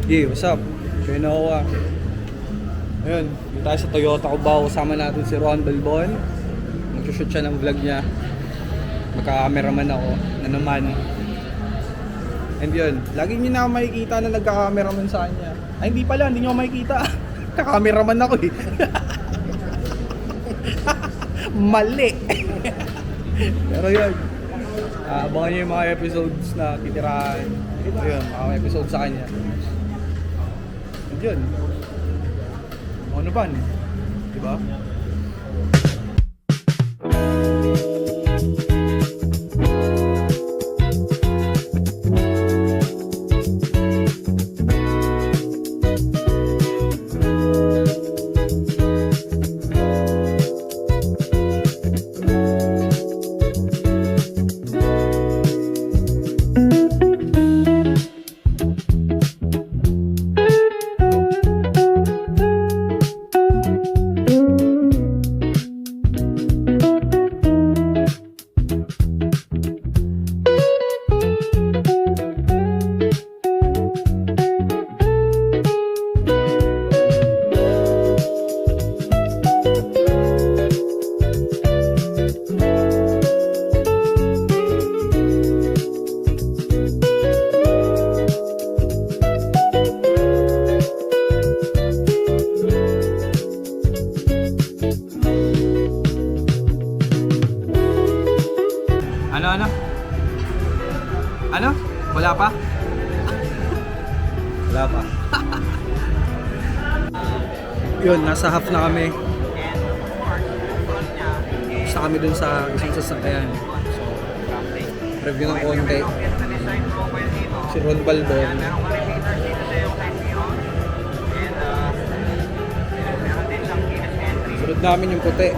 Yeah, what's up? Siya na ako Ayun, dito tayo sa Toyota Cubao. Kasama natin si Ron Balbon. Magsushoot siya ng vlog niya. Magka-cameraman ako na naman. And yun, lagi niyo na ako makikita na nagka-cameraman sa kanya. Ay hindi pala, hindi niyo ako makikita. Ka-cameraman ako eh. Mali. Pero yun, abangan niyo yung mga episodes na titirahan. Ayun, mga episode sa kanya. And yun, ano ba? Diba? Ano? Wala pa? Wala pa. Yun, nasa half na kami. Basta kami dun sa isang sasakyan. So, review ng konti. Si Ron Balbon. Sunod namin yung puti.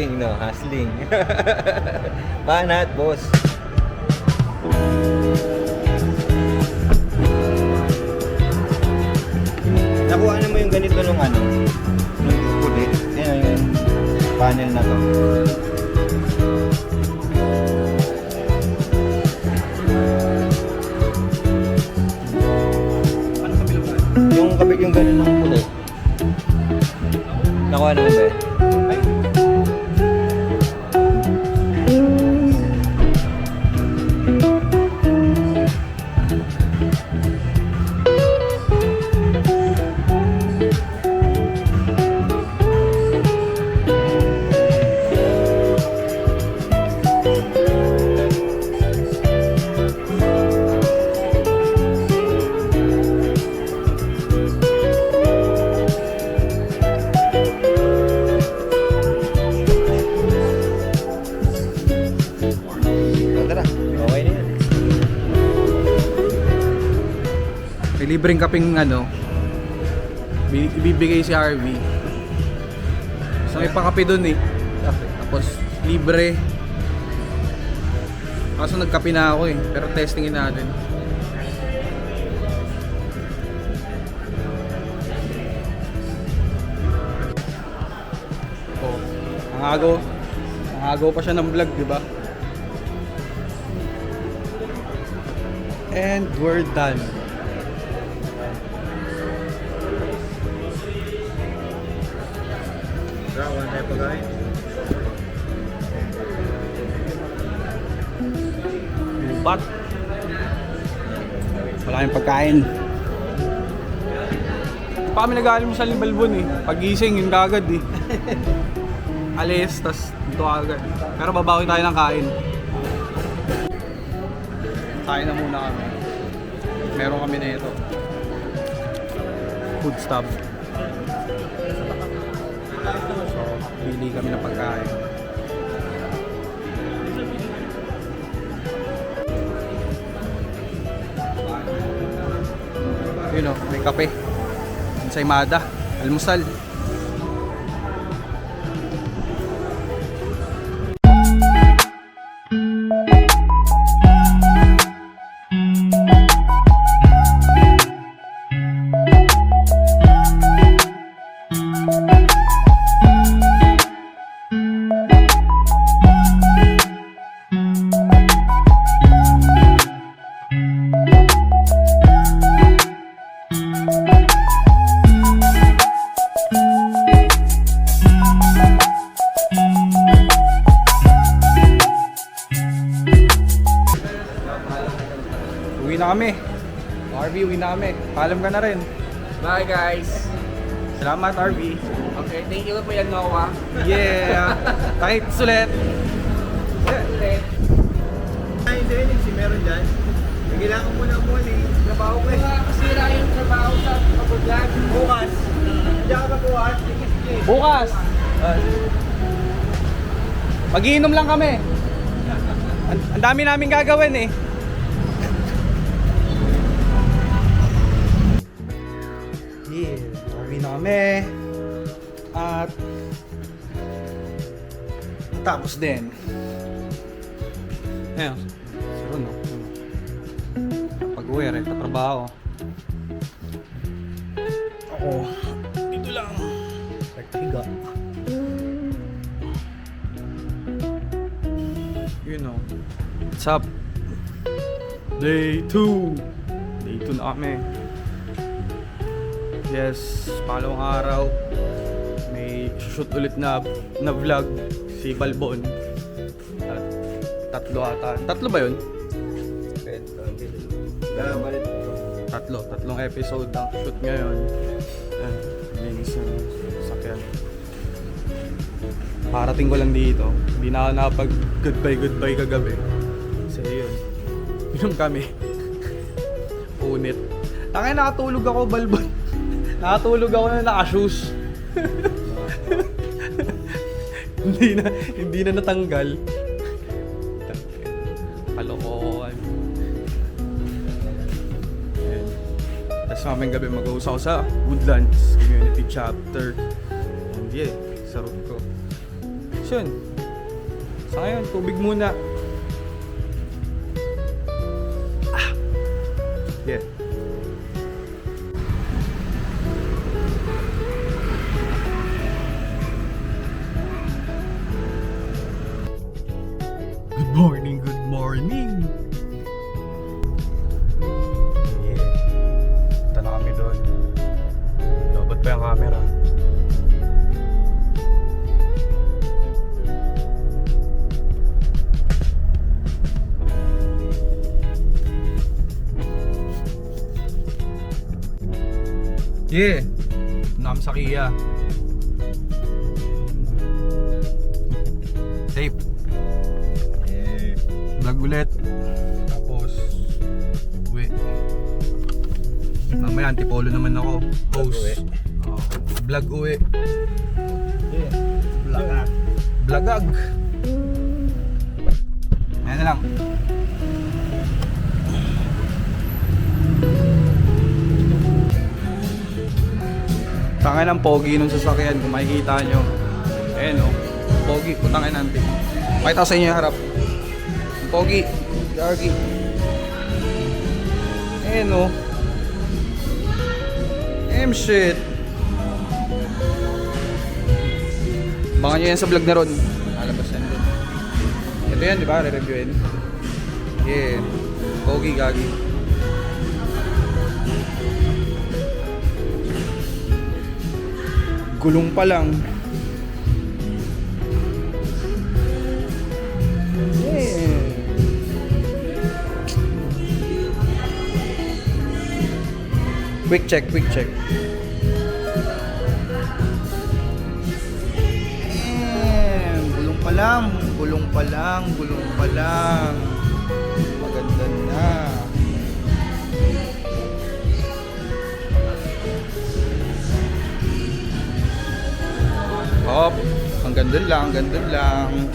hustling, no? Hustling. Banat, boss. Nakuha na mo yung ganito nung ano? Nung pulit. Yan yung panel na to. Ano sa bilugan? Yung kabig yung ganun nung pulit. Nakuha na mo ba? Ay, Tara, okay na yan. may libreng kaping ano, ibibigay si RV. So may pakape dun eh. Tapos libre. Kaso nagkape na ako eh, pero testingin natin. Oh, ang agaw pa siya ng vlog, di ba? And we're done. Tara, wala tayo pagkain. But wala kayong pagkain. Pa kami nag-aalmusal ni Balbon eh. Pagising, yun kagad eh. Alis, tas dito agad. Pero babawi tayo ng kain. Kain na muna kami. Meron kami na ito. Food stop. So, bili kami ng pagkain. Yun o, may kape. Ensaymada. Almusal. Uwi na kami. RV, uwi na kami. Paalam ka na rin. Bye guys. Salamat RV. Okay, thank you po yan Noah. Yeah. Kahit sulit. Ulit. Ay, si meron dyan. Kailangan mo na mo eh. Trabaho ko eh. Kasira yung trabaho sa pag-vlog. Bukas. Diyan ka ba bukas? Sige. Bukas. Mag-iinom lang kami. Ang dami namin gagawin eh. Yeah, uwi na kami. At tapos din. Ayun. Saro no. Pag-uwi, rekta trabaho. Ako, dito lang. Rekta higa. You know. What's up? Day 2. Day 2 na kami. Yes, pangalawang araw. May shoot ulit na vlog si Balbon. At tatlo ata. Tatlo ba yun? Tatlong episode ang shoot ngayon. Ayan, linis yung sakyan. Parating ko lang dito. Hindi na ako nakapag goodbye kagabi. Kasi yun, yun kami. Unit. Tangay, nakatulog ako, Balbon. Nakatulog ako na naka-shoes. hindi na natanggal. Kalokohan. Ayan. Tapos mamayang gabi mag-uusap ako sa Woodlands Community Chapter. And yeah, sarap ko. Action! Sa ngayon, tubig muna. Yeah. Good morning, good morning. Yeah. Punta na kami doon. Lobot pa yung camera. Yeah. Punta kami sa Kia. Safe. Vlog ulit. Tapos uwi. Mamaya antipolo naman ako. Host. Vlog uwi. Yeah. Vlogag. Vlogag. Ayan na lang. Tangin ang pogi nung sasakyan kung makikita nyo. Ayan o. Pogi. Putangin natin. Pakita ko sa inyo yung harap. Pogi. Gagi. Ayan o. Shit. Baka nyo yan sa vlog na ron. Alabas yan doon. Ito yan, di ba? Re-reviewin. Yeah. Pogi, gagi. Gulong pa lang. Yeah. Quick check, quick check. Gulong pa lang, gulong pa lang, gulong pa lang. Maganda na. Hop, hanggang dun lang, hanggang dun lang.